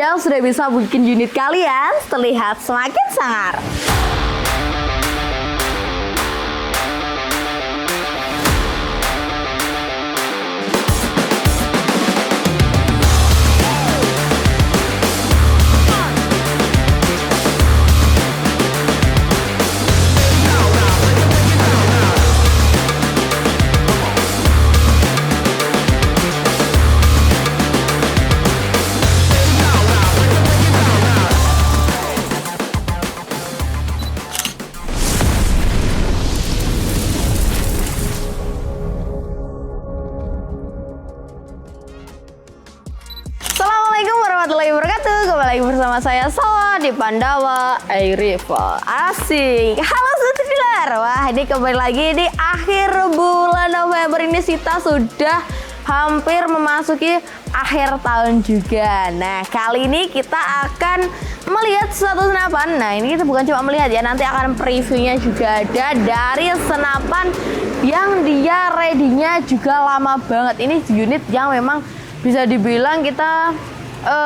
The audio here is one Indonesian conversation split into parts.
saja sudah bisa bikin unit kalian terlihat semakin sangar. Assalamualaikum warahmatullahi wabarakatuh. Kembali lagi bersama saya Salwa di Pandawa Air Rival. Asik. Halo Sutrilar. Wah, ini kembali lagi di akhir bulan November ini kita sudah hampir memasuki akhir tahun juga. Nah, kali ini kita akan melihat suatu senapan. Nah, ini kita bukan cuma melihat ya, nanti akan previewnya juga ada dari senapan yang dia ready-nya juga lama banget. Ini unit yang memang bisa dibilang kita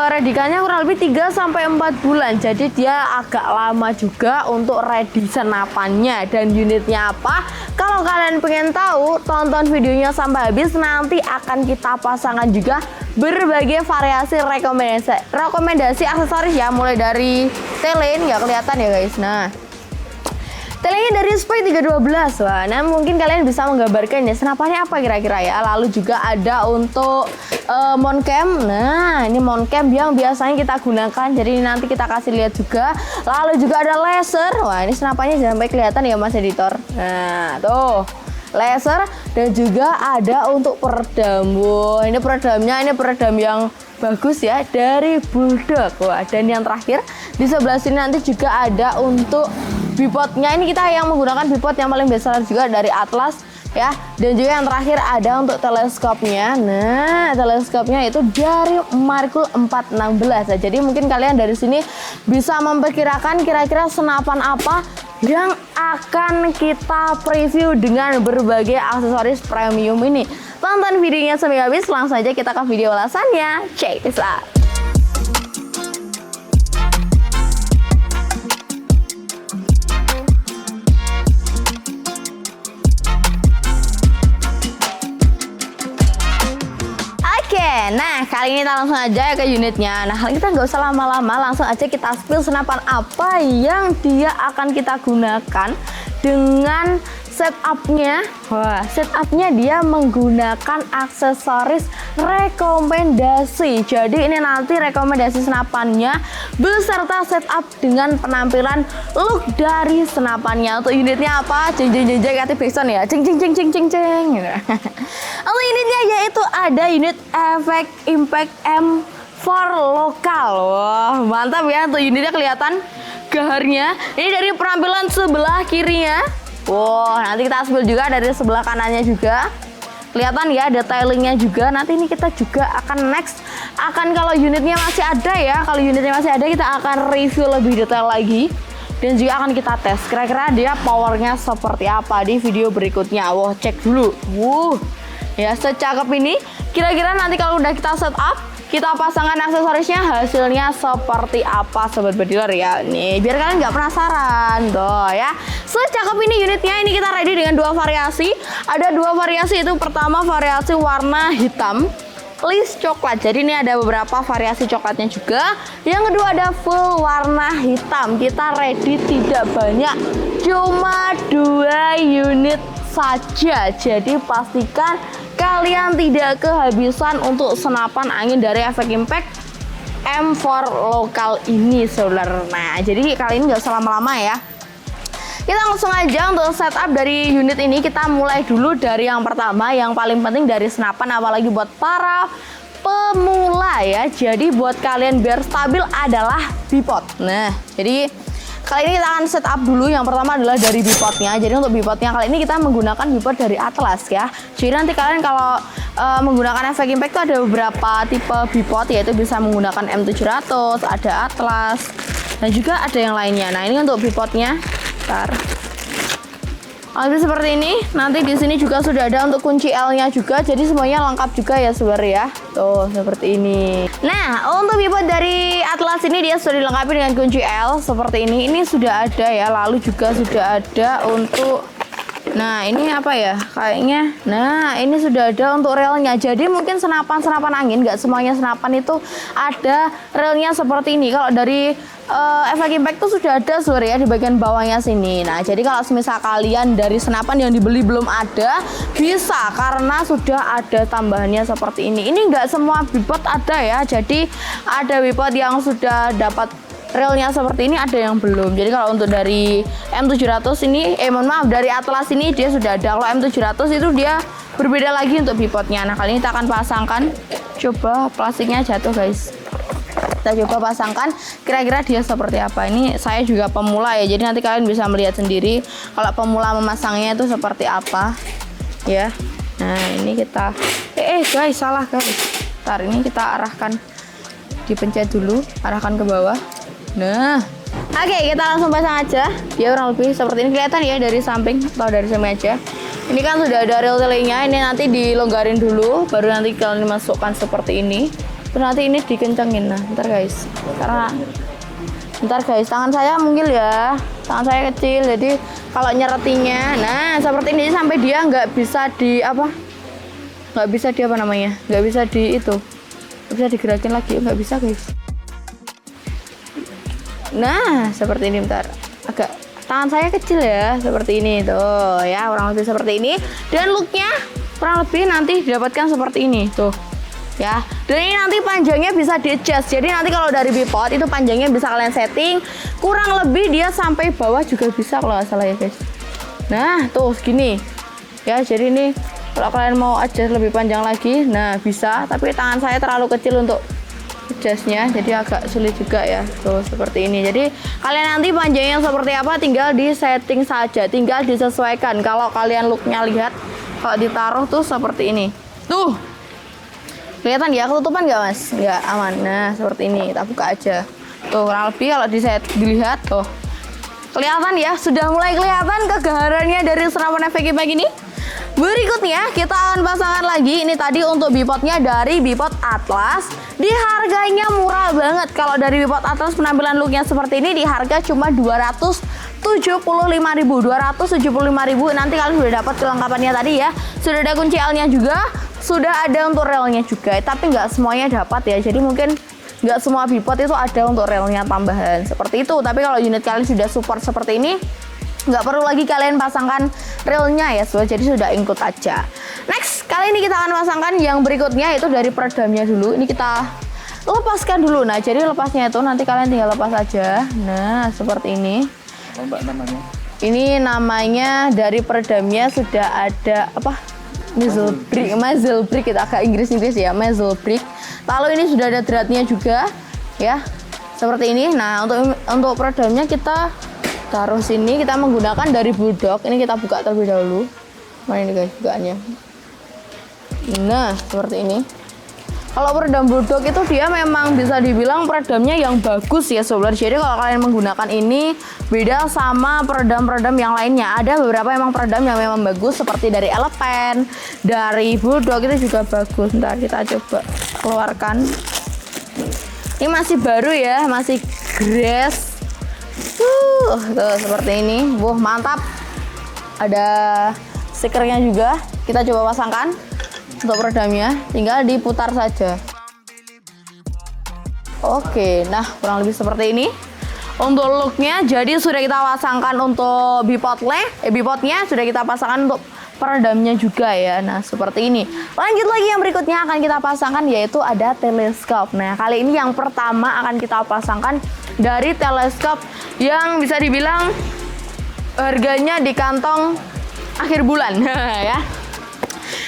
ready-kannya kurang lebih 3-4 bulan. Jadi dia agak lama juga untuk ready senapannya. Dan unitnya apa? Kalau kalian pengen tahu, tonton videonya sampai habis. Nanti akan kita pasangkan juga berbagai variasi rekomendasi aksesoris ya. Mulai dari T-Lane, nggak kelihatan ya guys. Nah, T-Lane dari Spy 312. Wah, nah mungkin kalian bisa menggambarkan ya senapannya apa kira-kira ya. Lalu juga ada untuk Moncam. Nah, ini Moncam yang biasanya kita gunakan. Jadi nanti kita kasih lihat juga. Lalu juga ada laser. Wah, ini senapannya jangan sampai kelihatan ya Mas Editor. Nah, tuh. Laser dan juga ada untuk peredam. Wah, ini peredam yang bagus ya dari Bulldog. Wah, dan yang terakhir di sebelah sini nanti juga ada untuk bipodnya. Ini kita yang menggunakan bipod yang paling besar juga dari Atlas ya. Dan juga yang terakhir ada untuk teleskopnya. Nah, teleskopnya itu dari Markul 416. Nah, jadi mungkin kalian dari sini bisa memperkirakan kira-kira senapan apa yang akan kita preview dengan berbagai aksesoris premium ini. Tonton videonya sampai habis, langsung aja kita ke video ulasannya. Check this out. Nah, kali ini kita langsung aja ke unitnya. Nah, kita nggak usah lama-lama, langsung aja kita spill senapan apa yang dia akan kita gunakan dengan setupnya. Wah, setupnya dia menggunakan aksesoris rekomendasi. Jadi ini nanti rekomendasi senapannya beserta setup dengan penampilan look dari senapannya. Untuk unitnya apa? Jeng aktif backsound ya. Ceng. Untuk unitnya yaitu ada unit efek impact M4 lokal. Wah, mantap ya. Untuk unitnya kelihatan gaharnya. Ini dari penampilan sebelah kirinya. Wah, nanti kita spill juga dari sebelah kanannya juga. Kelihatan ya detailingnya juga. Nanti ini kita juga akan kalau unitnya masih ada ya. Kalau unitnya masih ada kita akan review lebih detail lagi. Dan juga akan kita tes kira-kira dia powernya seperti apa di video berikutnya. Wah, cek dulu. Ya, secakep ini. Kira-kira nanti kalau udah kita setup, kita pasangkan aksesorisnya, hasilnya seperti apa sobat bediler ya. Nih, biar kalian nggak penasaran tuh ya. Secakep ini unitnya. Ini kita ready dengan dua variasi. Ada dua variasi, itu pertama variasi warna hitam list coklat. Jadi ini ada beberapa variasi coklatnya juga. Yang kedua ada full warna hitam. Kita ready tidak banyak, cuma 2 unit saja. Jadi pastikan kalian tidak kehabisan untuk senapan angin dari efek impact M4 lokal ini saudara. Nah, jadi kali ini nggak usah lama-lama ya. Kita langsung aja untuk setup dari unit ini. Kita mulai dulu dari yang pertama, yang paling penting dari senapan, apalagi buat para pemula ya. Jadi buat kalian biar stabil adalah bipod. Nah, jadi kali ini kita akan setup dulu. Yang pertama adalah dari bipodnya. Jadi untuk bipodnya kali ini kita menggunakan bipod dari Atlas ya. Jadi nanti kalian kalau menggunakan efek impact itu ada beberapa tipe bipod, yaitu bisa menggunakan M700, ada Atlas, dan juga ada yang lainnya. Nah, ini untuk bipodnya. Nanti seperti ini. Nanti di sini juga sudah ada untuk kunci L-nya juga. Jadi semuanya lengkap juga ya saudara ya. Tuh seperti ini. Nah, untuk bipod dari Atlas ini dia sudah dilengkapi dengan kunci L seperti ini. Ini sudah ada ya, lalu juga sudah ada untuk, nah ini apa ya kayaknya, nah ini sudah ada untuk relnya. Jadi mungkin senapan angin, nggak semuanya senapan itu ada relnya seperti ini. Kalau dari efek impact itu sudah ada sebenarnya di bagian bawahnya sini. Nah jadi kalau misal kalian dari senapan yang dibeli belum ada, bisa karena sudah ada tambahannya seperti ini. Ini nggak semua bipod ada ya, jadi ada bipod yang sudah dapat relnya seperti ini, ada yang belum. Jadi kalau untuk dari M700 ini, mohon maaf, dari Atlas ini dia sudah ada. Kalau M700 itu dia berbeda lagi untuk bipodnya. Nah kali ini kita akan pasangkan, coba plastiknya jatuh guys. Kita coba pasangkan, kira-kira dia seperti apa. Ini saya juga pemula ya, jadi nanti kalian bisa melihat sendiri kalau pemula memasangnya itu seperti apa ya. Nah ini kita, guys, salah guys. Ntar ini kita arahkan, dipencet dulu, arahkan ke bawah. Nah, oke, kita langsung pasang aja. Dia kurang lebih seperti ini, kelihatan ya dari samping atau dari sini aja. Ini kan sudah ada rel-relnya, ini nanti dilonggarin dulu, baru nanti kalian dimasukkan seperti ini. Terus nanti ini dikencengin. Nah, ntar guys, karena ntar guys, tangan saya mungil ya, tangan saya kecil, jadi kalau nyeretinya, nah seperti ini sampai dia nggak bisa di apa, nggak bisa di apa namanya, nggak bisa di itu, nggak bisa digerakin lagi, nggak bisa guys. Nah seperti ini, bentar, agak tangan saya kecil ya, seperti ini tuh ya, kurang lebih seperti ini. Dan looknya kurang lebih nanti didapatkan seperti ini tuh ya. Dan ini nanti panjangnya bisa di adjust, jadi nanti kalau dari bipod itu panjangnya bisa kalian setting kurang lebih dia sampai bawah juga bisa kalau nggak salah ya guys. Nah tuh segini ya, jadi ini kalau kalian mau adjust lebih panjang lagi, nah bisa, tapi tangan saya terlalu kecil untuk adjustnya, jadi agak sulit juga ya. Tuh seperti ini, jadi kalian nanti panjangnya seperti apa tinggal di setting saja, tinggal disesuaikan. Kalau kalian looknya lihat, kalau ditaruh tuh seperti ini tuh, kelihatan ya, ketutupan nggak mas? Nggak, aman. Nah seperti ini, kita buka aja tuh, kurang lebih kalau dilihat tuh kelihatan ya, sudah mulai kelihatan kegaharannya dari senapan efek impact ini. Berikutnya kita akan pasangkan lagi, ini tadi untuk bipodnya dari bipod Atlas. Di harganya murah banget. Kalau dari bipod Atlas penampilan looknya seperti ini, di harga cuma 275.000. 275.000. Nanti kalian sudah dapat kelengkapannya tadi ya, sudah ada kunci L-nya juga, sudah ada untuk relnya juga, tapi nggak semuanya dapat ya. Jadi mungkin nggak semua bipod itu ada untuk relnya tambahan seperti itu. Tapi kalau unit kalian sudah support seperti ini, nggak perlu lagi kalian pasangkan relnya ya, jadi sudah include aja. Next, kali ini kita akan pasangkan yang berikutnya, yaitu dari peredamnya dulu. Ini kita lepaskan dulu. Nah jadi lepasnya itu nanti kalian tinggal lepas aja. Nah seperti ini. Namanya? Ini namanya dari peredamnya sudah ada apa? Muzzle brake, kita agak Inggris ya, muzzle brake. Lalu ini sudah ada dratnya juga ya, seperti ini. Nah untuk peredamnya kita taruh sini, kita menggunakan dari Bulldog. Ini kita buka terlebih dahulu. Mana ini guys bukaannya. Nah seperti ini. Kalau peredam Bulldog itu dia memang bisa dibilang peredamnya yang bagus ya sobat. Jadi kalau kalian menggunakan ini beda sama peredam-peredam yang lainnya. Ada beberapa emang peredam yang memang bagus, seperti dari Elephant, dari Bulldog itu juga bagus. Ntar kita coba keluarkan. Ini masih baru ya, masih grass. Tuh seperti ini. Wah mantap. Ada stikernya juga. Kita coba pasangkan. Untuk peredamnya tinggal diputar saja. Oke, nah kurang lebih seperti ini untuk looknya. Jadi sudah kita pasangkan untuk bipodnya sudah kita pasangkan untuk peredamnya juga ya. Nah seperti ini. Lanjut lagi yang berikutnya akan kita pasangkan, yaitu ada teleskop. Nah kali ini yang pertama akan kita pasangkan dari teleskop yang bisa dibilang harganya di kantong akhir bulan ya.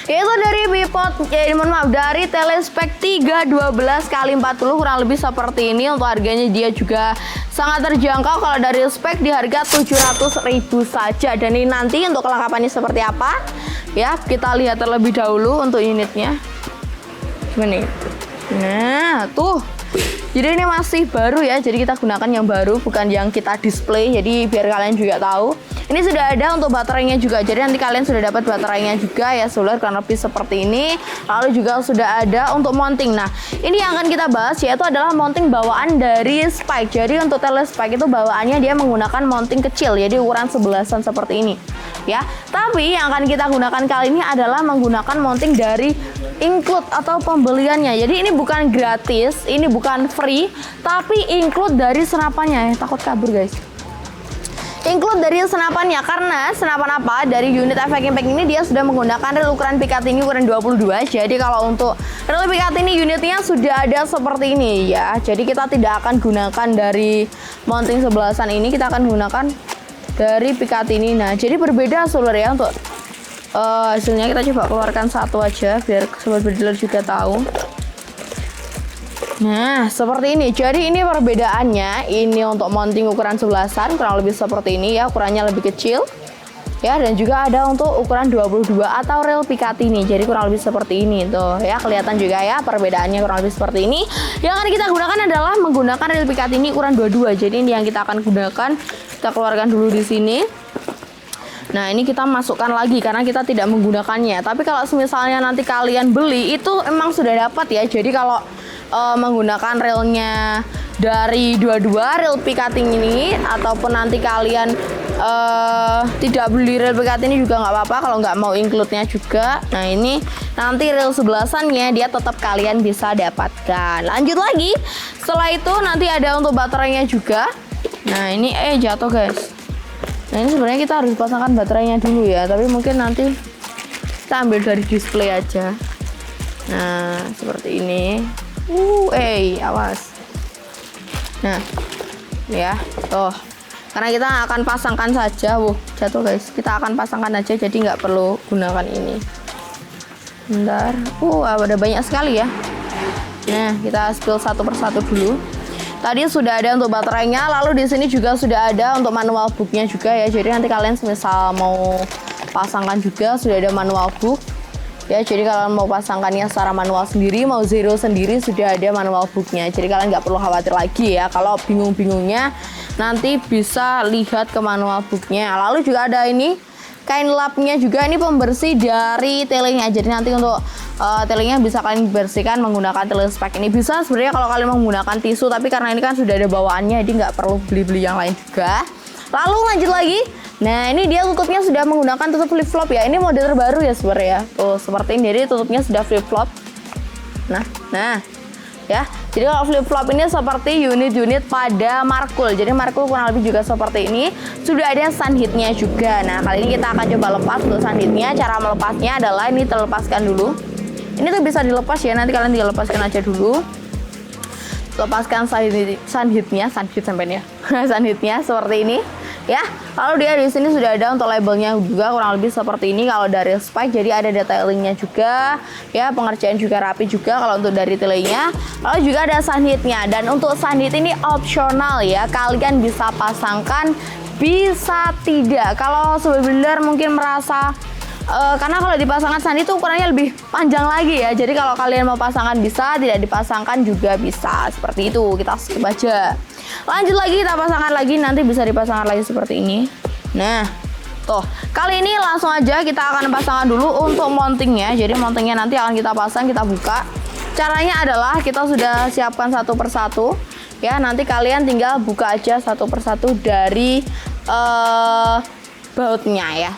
Yaitu dari bipod, dari Telespec 312x40, kurang lebih seperti ini. Untuk harganya dia juga sangat terjangkau. Kalau dari spek di harga 700.000 saja. Dan ini nanti untuk kelengkapannya seperti apa ya, kita lihat terlebih dahulu untuk unitnya. Gimana nih? Nah tuh, Jadi ini masih baru ya, jadi kita gunakan yang baru, bukan yang kita display. Jadi biar kalian juga tahu. Ini sudah ada untuk baterainya juga, jadi nanti kalian sudah dapat baterainya juga ya solar, kurang lebih seperti ini. Lalu juga sudah ada untuk mounting. Nah, ini yang akan kita bahas yaitu adalah mounting bawaan dari Spike. Jadi untuk Telespike itu bawaannya dia menggunakan mounting kecil, jadi ukuran 11-an seperti ini ya. Tapi yang akan kita gunakan kali ini adalah menggunakan mounting dari include atau pembeliannya. Jadi ini bukan gratis, ini bukan free, tapi include dari senapannya. Takut kabur guys. Include dari senapannya, karena senapan apa dari unit efek impact ini dia sudah menggunakan reel ukuran Picatinny ukuran 22. Jadi kalau untuk reel Picatinny unitnya sudah ada seperti ini ya. Jadi kita tidak akan gunakan dari mounting 11-an ini, kita akan gunakan dari Picatinny. Nah, jadi berbeda solar ya. Untuk hasilnya kita coba keluarkan satu aja biar sobat bediler juga tahu. Nah, seperti ini. Jadi ini perbedaannya. Ini untuk mounting ukuran 11-an, kurang lebih seperti ini ya, ukurannya lebih kecil. Ya, dan juga ada untuk ukuran 22 atau reel Picatinny. Jadi kurang lebih seperti ini tuh ya, kelihatan juga ya perbedaannya kurang lebih seperti ini. Yang akan kita gunakan adalah menggunakan reel Picatinny ukuran 22. Jadi ini yang kita akan gunakan. Kita keluarkan dulu di sini. Nah, ini kita masukkan lagi karena kita tidak menggunakannya. Tapi kalau misalnya nanti kalian beli itu emang sudah dapat ya. Jadi kalau menggunakan reelnya dari 22 reel Picatinny ini, ataupun nanti kalian tidak beli reel Picatinny juga nggak apa-apa kalau nggak mau include-nya juga. Nah, ini nanti reel 11-annya dia tetap kalian bisa dapatkan. Lanjut lagi, setelah itu nanti ada untuk baterainya juga. Nah, ini jatuh guys. Nah, ini sebenarnya kita harus pasangkan baterainya dulu ya, tapi mungkin nanti kita ambil dari display aja. Nah, seperti ini. Awas. Nah, ya, tuh. Karena kita akan pasangkan saja. Jatuh guys. Kita akan pasangkan aja, jadi nggak perlu gunakan ini. Bentar. Ada banyak sekali ya. Nah, kita spill satu persatu dulu. Tadi sudah ada untuk baterainya, lalu di sini juga sudah ada untuk manual booknya juga ya. Jadi nanti kalian misal mau pasangkan juga sudah ada manual book. Ya, jadi kalian mau pasangkannya secara manual sendiri, mau zero sendiri, sudah ada manual booknya. Jadi kalian nggak perlu khawatir lagi ya. Kalau bingung-bingungnya, nanti bisa lihat ke manual booknya. Lalu juga ada ini kain lapnya juga, ini pembersih dari telenya. Jadi nanti untuk telenya bisa kalian bersihkan menggunakan Telespike ini. Bisa sebenarnya kalau kalian menggunakan tisu, tapi karena ini kan sudah ada bawaannya, jadi nggak perlu beli-beli yang lain juga. Lalu lanjut lagi. Nah, ini dia tutupnya sudah menggunakan tutup flip flop ya. Ini model terbaru ya sebenarnya. Tuh seperti ini, jadi tutupnya sudah flip flop. Nah, ya. Jadi kalau flip flop ini seperti unit-unit pada Markul. Jadi Markul kurang lebih juga seperti ini. Sudah ada sun hitnya juga. Nah, kali ini kita akan coba lepas untuk sun hitnya. Cara melepasnya adalah ini terlepaskan dulu. Ini tuh bisa dilepas ya. Nanti kalian tinggal lepaskan aja dulu. Lepaskan sun hitnya seperti ini. Ya, lalu dia di sini sudah ada untuk labelnya juga kurang lebih seperti ini kalau dari Spike. Jadi ada detailingnya juga, ya pengerjaan juga rapi juga kalau untuk dari telenya. Lalu juga ada sun hitnya, dan untuk sun hit ini opsional ya. Kalian bisa pasangkan, bisa tidak. Kalau sobat builder mungkin merasa karena kalau dipasangkan sun hit itu ukurannya lebih panjang lagi ya. Jadi kalau kalian mau pasangkan bisa, tidak dipasangkan juga bisa. Seperti itu, kita skip aja. Lanjut lagi, kita pasangkan lagi, nanti bisa dipasangkan lagi seperti ini. Nah, tuh, kali ini langsung aja kita akan pasangkan dulu untuk mountingnya. Jadi mountingnya nanti akan kita pasang, kita buka. Caranya adalah kita sudah siapkan satu persatu. Ya, nanti kalian tinggal buka aja satu persatu dari bautnya ya,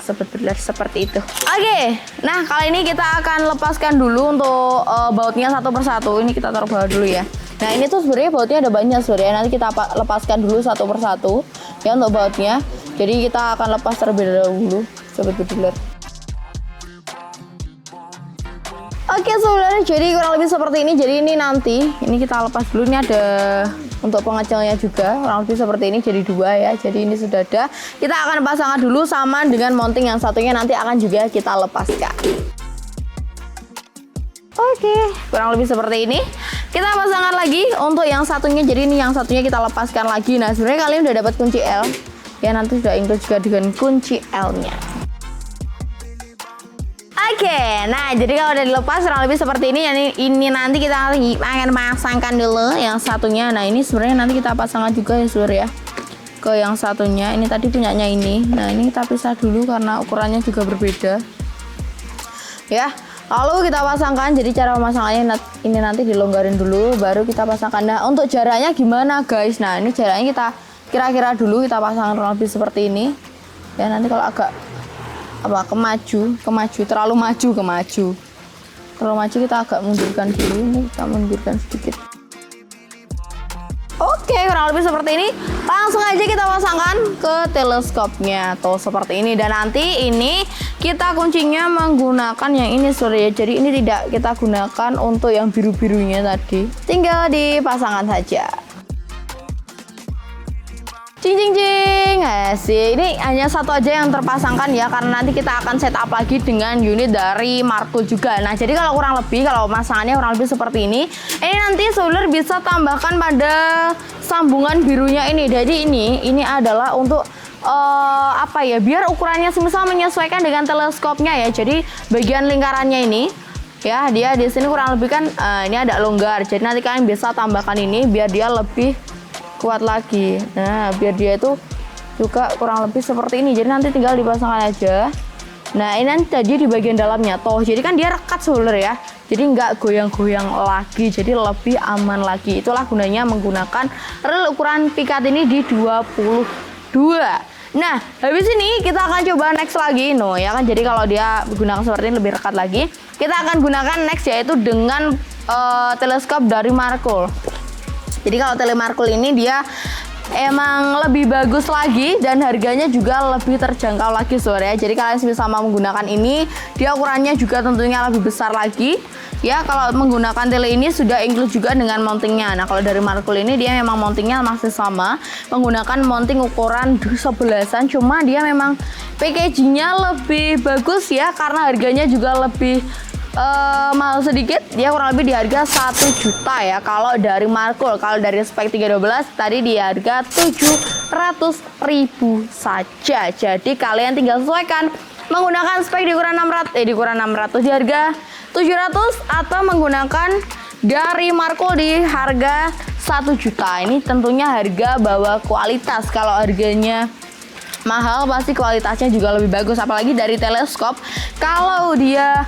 seperti itu. Oke, nah kali ini kita akan lepaskan dulu untuk bautnya satu persatu. Ini kita taruh bawah dulu ya. Nah, ini tuh sebenarnya bautnya ada banyak sebenarnya. Nanti kita lepaskan dulu satu persatu ya untuk bautnya. Jadi kita akan lepas terlebih dahulu, sobat bediler. Oke saudara, jadi kurang lebih seperti ini. Jadi ini nanti, ini kita lepas dulu. Ini ada untuk pengecilnya juga, kurang lebih seperti ini. Jadi dua ya. Jadi ini sudah ada. Kita akan pasangkan dulu sama dengan mounting yang satunya nanti akan juga kita lepaskan. Oke, kurang lebih seperti ini. Kita pasangkan lagi untuk yang satunya. Jadi ini yang satunya kita lepaskan lagi. Nah, sebenarnya kalian udah dapat kunci L. Ya, nanti sudah include juga dengan kunci L-nya. Oke, nah jadi kalau udah dilepas kurang lebih seperti ini. Ini nanti kita akan pasangkan dulu yang satunya. Nah ini sebenarnya nanti kita pasangkan juga ya seluruh ya ke yang satunya. Ini tadi punyanya ini. Nah ini kita pisah dulu karena ukurannya juga berbeda ya. Lalu kita pasangkan. Jadi cara pemasangannya ini nanti dilonggarin dulu baru kita pasangkan. Nah untuk jaraknya gimana guys? Nah ini jaraknya kita kira-kira dulu kita pasangkan kurang lebih seperti ini ya. Nanti kalau agak kemaju terlalu maju kita agak mundurkan dulu. Ini kita mundurkan sedikit. Oke, kurang lebih seperti ini. Langsung aja kita pasangkan ke teleskopnya tuh seperti ini. Dan nanti ini kita kuncinya menggunakan yang ini ya. Jadi ini tidak kita gunakan untuk yang biru-birunya tadi. Tinggal dipasangkan saja. Cing cing cing. Asik. Ini hanya satu aja yang terpasangkan ya, karena nanti kita akan setup lagi dengan unit dari Markul juga. Nah jadi kalau masangannya kurang lebih seperti ini. Ini nanti solder bisa tambahkan pada sambungan birunya ini. Jadi ini adalah untuk biar ukurannya semisal menyesuaikan dengan teleskopnya ya. Jadi bagian lingkarannya ini ya, dia di sini kurang lebih kan ini ada longgar. Jadi nanti kalian bisa tambahkan ini biar dia lebih kuat lagi. Nah biar dia itu juga kurang lebih seperti ini. Jadi nanti tinggal dipasangkan aja. Nah ini nanti tadi di bagian dalamnya toh. Jadi kan dia rekat solder ya. Jadi nggak goyang-goyang lagi. Jadi lebih aman lagi. Itulah gunanya menggunakan rel ukuran pikat ini di 22. Nah habis ini kita akan coba next lagi ya kan. Jadi kalau dia gunakan seperti ini lebih rekat lagi. Kita akan gunakan next yaitu dengan teleskop dari Markul. Jadi kalau Telemarkul ini dia emang lebih bagus lagi dan harganya juga lebih terjangkau lagi ya. Jadi kalian bisa menggunakan ini, dia ukurannya juga tentunya lebih besar lagi. Ya kalau menggunakan tele ini sudah include juga dengan mountingnya. Nah kalau dari Markul ini dia memang mountingnya masih sama, menggunakan mounting ukuran 11an, cuma dia memang packagingnya lebih bagus ya, karena harganya juga lebih mahal sedikit. Dia kurang lebih di harga 1 juta ya kalau dari Markul. Kalau dari spek 312 tadi di harga 700.000 saja. Jadi kalian tinggal sesuaikan menggunakan spek di ukuran 600 di harga 700 atau menggunakan dari Markul di harga 1 juta. Ini tentunya harga bawah kualitas. Kalau harganya mahal pasti kualitasnya juga lebih bagus, apalagi dari teleskop. Kalau dia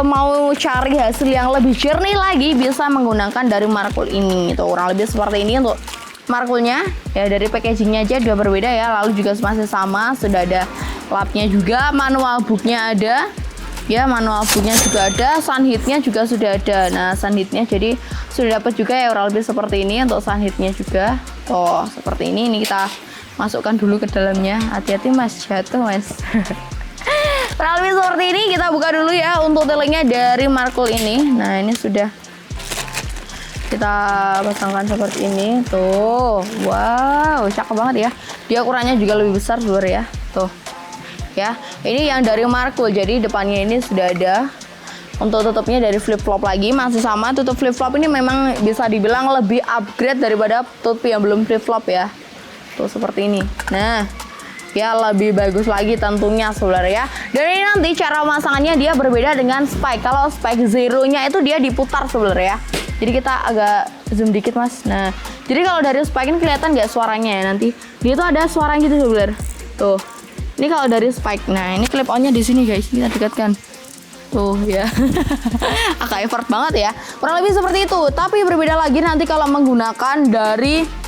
mau cari hasil yang lebih jernih lagi bisa menggunakan dari Markul ini. Itu kurang lebih seperti ini untuk Markulnya ya. Dari packagingnya aja udah berbeda ya, lalu juga masih sama, sudah ada lapnya juga, manual booknya ada ya, manual booknya juga ada, sun heatnya juga sudah ada. Nah sun heatnya jadi sudah dapat juga ya, kurang lebih seperti ini untuk sun heatnya juga. Oh seperti ini kita masukkan dulu ke dalamnya. Hati-hati mas, jatuh mas. Kurang lebih seperti ini. Kita buka dulu ya untuk telenya dari Markul ini. Nah ini sudah kita pasangkan seperti ini tuh. Wow cakep banget ya. Dia ukurannya juga lebih besar ya tuh ya. Ini yang dari Markul. Jadi depannya ini sudah ada. Untuk tutupnya dari flip flop lagi masih sama. Tutup flip flop ini memang bisa dibilang lebih upgrade daripada tutup yang belum flip flop ya. Tuh seperti ini. Nah ya lebih bagus lagi tentunya saudara ya. Dan ini nanti cara pemasangannya dia berbeda dengan spike. Kalau spike zeronya itu dia diputar saudara ya. Jadi kita agak zoom dikit mas. Nah jadi kalau dari spike ini kelihatan nggak suaranya ya, nanti dia tuh ada suara gitu saudara. Tuh ini kalau dari spike. Nah ini clip onnya di sini guys, kita dekatkan tuh ya. Agak effort banget ya, kurang lebih seperti itu. Tapi berbeda lagi nanti kalau menggunakan dari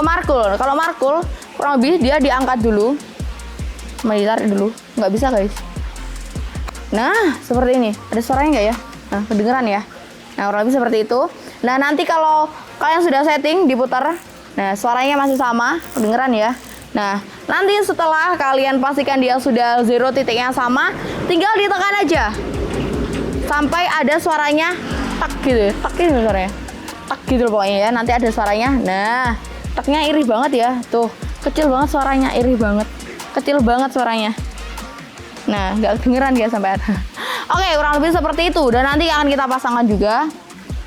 Markul. Kalau Markul kurang lebih dia diangkat dulu, ditarik dulu, nggak bisa guys. Nah seperti ini, ada suaranya nggak ya? Nah kedengeran ya. Nah kurang lebih seperti itu. Nah nanti kalau kalian sudah setting diputar, nah suaranya masih sama, kedengeran ya. Nah nanti setelah kalian pastikan dia sudah zero, titiknya sama, tinggal ditekan aja sampai ada suaranya tak gitu suaranya, tak gitu pokoknya ya. Nanti ada suaranya. Nah taknya iri banget ya, tuh kecil banget suaranya, iri banget, kecil banget suaranya. Nah nggak kedengeran ya sampai ada. Oke kurang lebih seperti itu. Dan nanti akan kita pasangkan juga.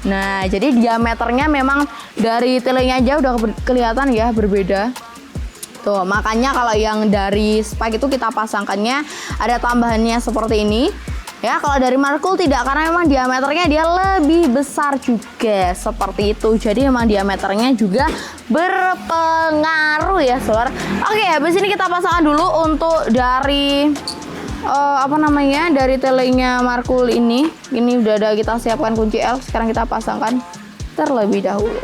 Nah jadi diameternya memang dari telenya aja udah kelihatan ya berbeda. Tuh makanya kalau yang dari spike itu kita pasangkannya ada tambahannya seperti ini. Ya, kalau dari Markul tidak, karena memang diameternya dia lebih besar juga seperti itu. Jadi memang diameternya juga berpengaruh ya, Solar. Oke, habis ini kita pasangkan dulu untuk dari dari telenya Markul ini. Ini udah ada kita siapkan kunci L. Sekarang kita pasangkan terlebih dahulu.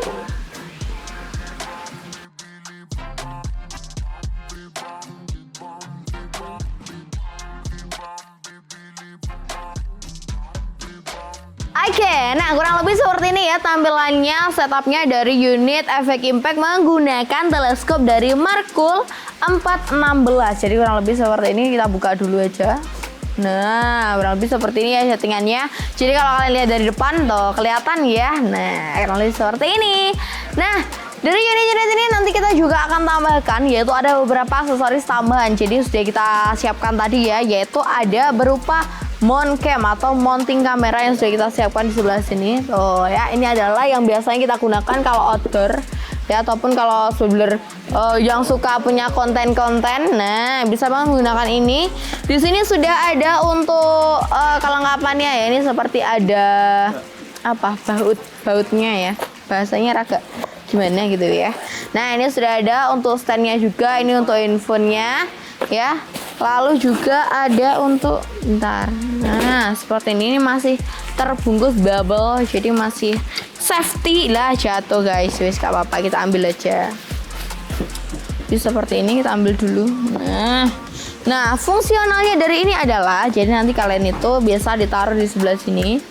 Oke, nah kurang lebih seperti ini ya tampilannya, setupnya dari unit efek impact menggunakan teleskop dari Markul 416. Jadi kurang lebih seperti ini, kita buka dulu aja. Nah, kurang lebih seperti ini ya settingannya. Jadi kalau kalian lihat dari depan tuh kelihatan ya. Nah, kurang lebih seperti ini. Nah, dari unit-unit ini nanti kita juga akan tambahkan, yaitu ada beberapa aksesoris tambahan. Jadi sudah kita siapkan tadi ya, yaitu ada berupa mount cam atau mounting kamera yang sudah kita siapkan di sebelah sini. Oh ya, ini adalah yang biasanya kita gunakan kalau outdoor ya, ataupun kalau sebelah yang suka punya konten-konten. Nah, bisa banget menggunakan ini. Di sini sudah ada untuk kelengkapannya ya. Ini seperti ada bautnya ya. Bahasanya agak gimana gitu ya. Nah, ini sudah ada untuk standnya juga. Ini untuk handphonenya ya. Lalu juga ada untuk nah seperti ini masih terbungkus bubble, jadi masih safety lah, jatuh guys. Wes gak apa-apa, kita ambil aja. Jadi seperti ini kita ambil dulu. Nah fungsionalnya dari ini adalah, jadi nanti kalian itu biasa ditaruh di sebelah sini.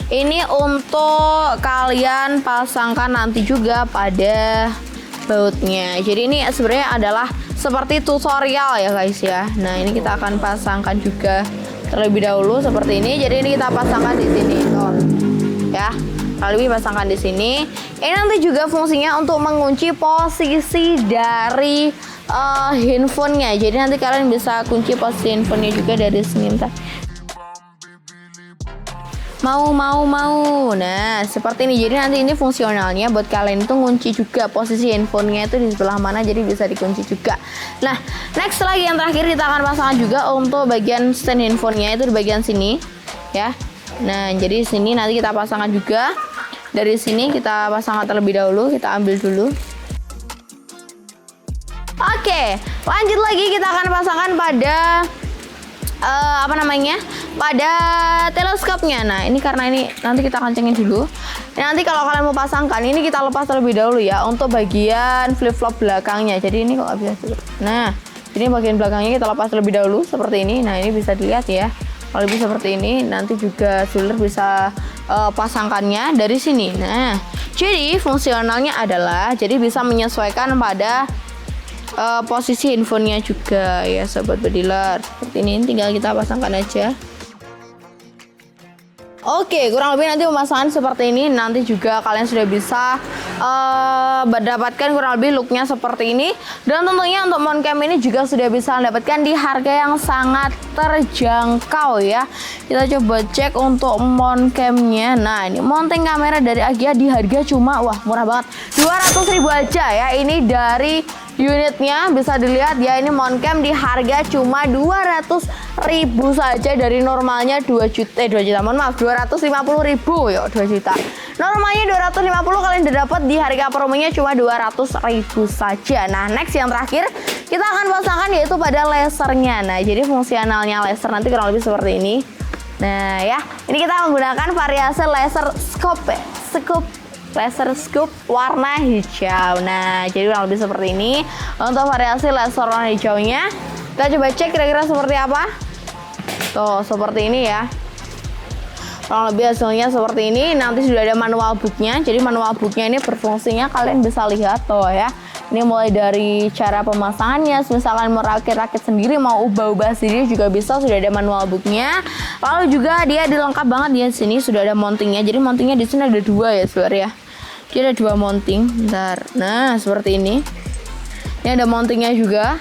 Ini untuk kalian pasangkan nanti juga pada bautnya. Jadi ini sebenarnya adalah seperti tutorial ya guys ya. Nah, ini kita akan pasangkan juga terlebih dahulu seperti ini. Jadi ini kita pasangkan di sini tuh. Ya. Lalu pasangkan di sini. Ini nanti juga fungsinya untuk mengunci posisi dari handphonenya. Jadi nanti kalian bisa kunci posisi handphonenya juga dari sini. Mau. Nah, seperti ini. Jadi nanti ini fungsionalnya buat kalian itu ngunci juga posisi handphonenya itu di sebelah mana, jadi bisa dikunci juga. Nah, next lagi yang terakhir kita akan pasangkan juga untuk bagian stand handphonenya itu di bagian sini, ya. Nah, jadi sini nanti kita pasangkan juga. Dari sini kita pasangkan terlebih dahulu, kita ambil dulu. Oke, lanjut lagi kita akan pasangkan pada pada teleskopnya. Nah, ini karena ini nanti kita kencengin dulu. Nanti kalau kalian mau pasangkan, ini kita lepas terlebih dahulu ya untuk bagian flip flop belakangnya. Jadi ini kok bisa dulu. Nah, ini bagian belakangnya kita lepas terlebih dahulu seperti ini. Nah, ini bisa dilihat ya. Kalau lebih seperti ini, nanti juga Suler bisa pasangkannya dari sini. Nah, jadi fungsionalnya adalah jadi bisa menyesuaikan pada posisi handphonenya juga ya sobat bediler. Seperti ini tinggal kita pasangkan aja. Oke, kurang lebih nanti pemasangan seperti ini. Nanti juga kalian sudah bisa mendapatkan kurang lebih looknya seperti ini. Dan tentunya untuk mount cam ini juga sudah bisa mendapatkan di harga yang sangat terjangkau ya. Kita coba cek untuk mount camnya. Nah, ini mounting kamera dari Agia di harga cuma murah banget, 200.000 aja ya. Ini dari unitnya bisa dilihat ya, ini mount cam di harga cuma 200.000 saja, dari normalnya 250.000 ya, 2 juta. Normalnya 250, kalian udah dapat di harga promonya cuma 200.000 saja. Nah, next yang terakhir kita akan pasangkan yaitu pada lasernya. Nah, jadi fungsionalnya laser nanti kurang lebih seperti ini. Nah, ya, ini kita menggunakan variasi laser scope laser scope warna hijau. Nah, jadi kurang lebih seperti ini untuk variasi laser warna hijaunya. Kita coba cek kira-kira seperti apa. Tuh, seperti ini ya. Kurang lebih hasilnya seperti ini. Nanti sudah ada manual booknya. Jadi manual booknya ini berfungsinya kalian bisa lihat tuh ya. Ini mulai dari cara pemasangannya, misalkan mau rakit-rakit sendiri, mau ubah-ubah sendiri juga bisa, sudah ada manual booknya. Lalu juga dia dilengkap banget di sini sudah ada mountingnya. Jadi mountingnya di sini ada 2 ya sebenarnya. Jadi ada 2 mounting. Bentar. Nah, seperti ini. Ini ada mountingnya juga.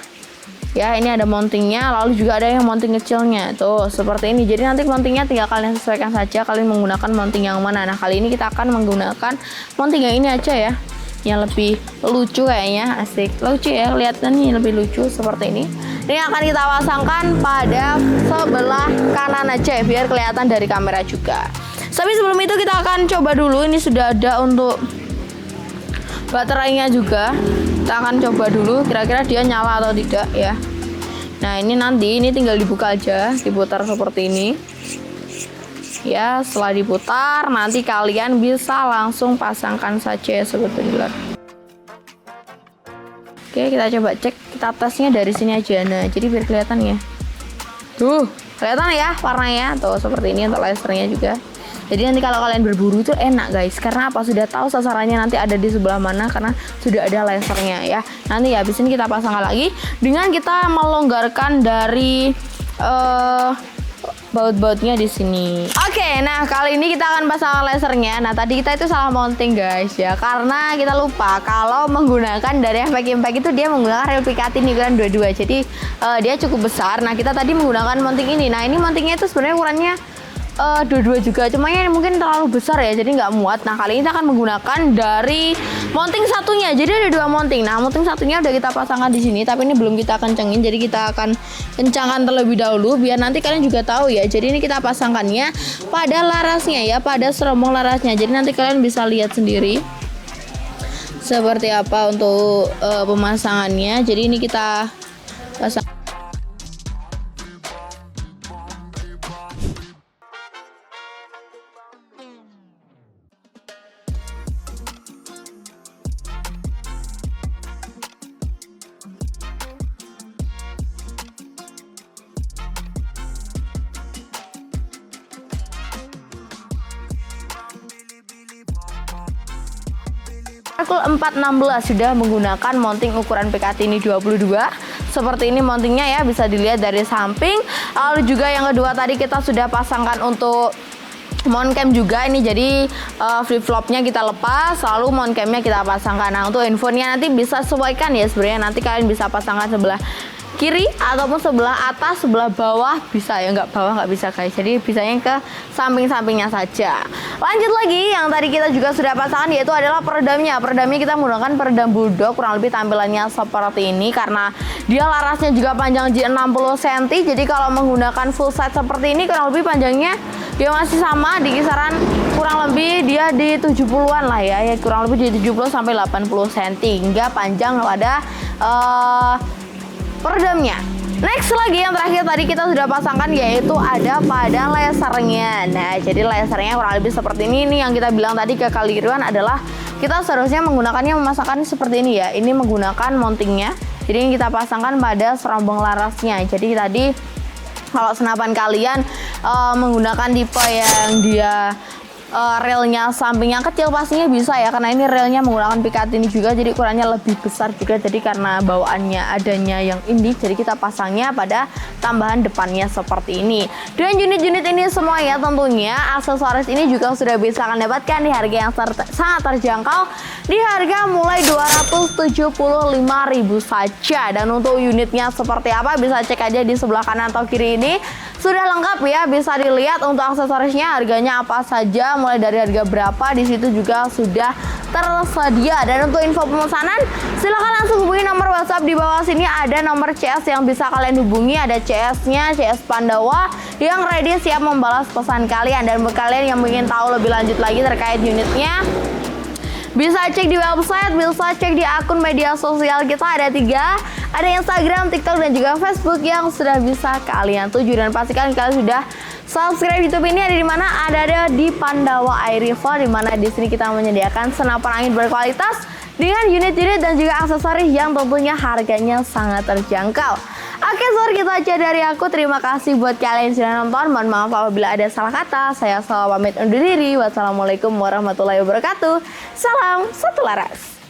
Ya, ini ada mountingnya. Lalu juga ada yang mounting kecilnya. Tuh, seperti ini. Jadi nanti mountingnya tinggal kalian sesuaikan saja. Kalian menggunakan mounting yang mana. Nah, kali ini kita akan menggunakan mounting yang ini aja ya. Yang lebih lucu kayaknya, asik. Lucu ya, kelihatan nih lebih lucu seperti ini. Ini akan kita pasangkan pada sebelah kanan aja ya, biar kelihatan dari kamera juga. Tapi sebelum itu kita akan coba dulu, ini sudah ada untuk baterainya juga. Kita akan coba dulu kira-kira dia nyala atau tidak ya. Nah ini nanti ini tinggal dibuka aja, diputar seperti ini ya. Setelah diputar nanti kalian bisa langsung pasangkan saja ya Sobat Pendular. Oke, kita coba cek, kita tesnya dari sini aja. Nah jadi biar kelihatan ya, tuh kelihatan ya warnanya tuh seperti ini untuk lasernya juga. Jadi nanti kalau kalian berburu itu enak guys, karena apa, sudah tahu sasarannya nanti ada di sebelah mana karena sudah ada lasernya ya. Nanti ya habis ini kita pasangkan lagi dengan kita melonggarkan dari baut-bautnya di sini. Oke, nah kali ini kita akan pasang lasernya. Nah tadi kita itu salah mounting guys ya, karena kita lupa kalau menggunakan dari FPK itu dia menggunakan rel Picatinny ukuran 22. Jadi dia cukup besar. Nah kita tadi menggunakan mounting ini. Nah ini mountingnya itu sebenarnya ukurannya 22 juga, cuma ya mungkin terlalu besar ya, jadi nggak muat. Nah kali ini kita akan menggunakan dari mounting satunya, jadi ada dua mounting. Nah mounting satunya udah kita pasangkan di sini, tapi ini belum kita kencengin, jadi kita akan kencangkan terlebih dahulu biar nanti kalian juga tahu ya. Jadi ini kita pasangkannya pada larasnya ya, pada serombong larasnya. Jadi nanti kalian bisa lihat sendiri seperti apa untuk pemasangannya. Jadi ini kita pasang. 416 sudah menggunakan mounting ukuran Picatinny 22. Seperti ini mountingnya ya, bisa dilihat dari samping. Lalu juga yang kedua tadi kita sudah pasangkan untuk mount cam juga. Ini jadi flip flopnya kita lepas, lalu mount camnya kita pasangkan. Nah untuk handphonenya nanti bisa sesuaikan ya, sebenarnya nanti kalian bisa pasangkan sebelah kiri ataupun sebelah atas, sebelah bawah bisa ya, nggak bawah nggak bisa guys, jadi bisanya ke samping-sampingnya saja. Lanjut lagi, yang tadi kita juga sudah pasangkan yaitu adalah peredamnya. Peredamnya kita menggunakan peredam bulldog, kurang lebih tampilannya seperti ini karena dia larasnya juga panjang 60 cm. Jadi kalau menggunakan full set seperti ini kurang lebih panjangnya dia masih sama di kisaran kurang lebih dia di 70-an lah ya, kurang lebih di 70 sampai 80 cm hingga panjang pada peredamnya. Next lagi yang terakhir tadi kita sudah pasangkan yaitu ada pada lasernya. Nah jadi lasernya kurang lebih seperti ini. Ini yang kita bilang tadi kekeliruan adalah kita seharusnya menggunakannya memasangkan seperti ini ya. Ini menggunakan mountingnya. Jadi ini kita pasangkan pada serombong larasnya. Jadi tadi kalau senapan kalian menggunakan tipe yang dia relnya sampingnya kecil pastinya bisa ya, karena ini relnya menggunakan Picatinny juga, jadi ukurannya lebih besar juga. Jadi karena bawaannya adanya yang ini, jadi kita pasangnya pada tambahan depannya seperti ini. Dan unit-unit ini semua ya tentunya aksesoris ini juga sudah bisa kalian dapatkan di harga yang sangat terjangkau, di harga mulai 275.000 saja. Dan untuk unitnya seperti apa bisa cek aja di sebelah kanan atau kiri ini. Sudah lengkap ya, bisa dilihat untuk aksesorisnya harganya apa saja, mulai dari harga berapa, di situ juga sudah tersedia. Dan untuk info pemesanan silahkan langsung hubungi nomor WhatsApp di bawah sini, ada nomor CS yang bisa kalian hubungi, ada CS-nya, CS Pandawa yang ready siap membalas pesan kalian. Dan buat kalian yang ingin tahu lebih lanjut lagi terkait unitnya, bisa cek di website, bisa cek di akun media sosial kita, ada 3, ada Instagram, TikTok, dan juga Facebook yang sudah bisa kalian tuju. Dan pastikan kalian sudah subscribe YouTube ini. Ada di mana? Ada di Pandawa Air Rifle, di mana di sini kita menyediakan senapan angin berkualitas dengan unit-unit dan juga aksesoris yang tentunya harganya sangat terjangkau. Oke, itu aja dari aku. Terima kasih buat kalian yang sudah nonton. Mohon maaf apabila ada salah kata. Saya salah pamit undur diri. Wassalamualaikum warahmatullahi wabarakatuh. Salam satu laras.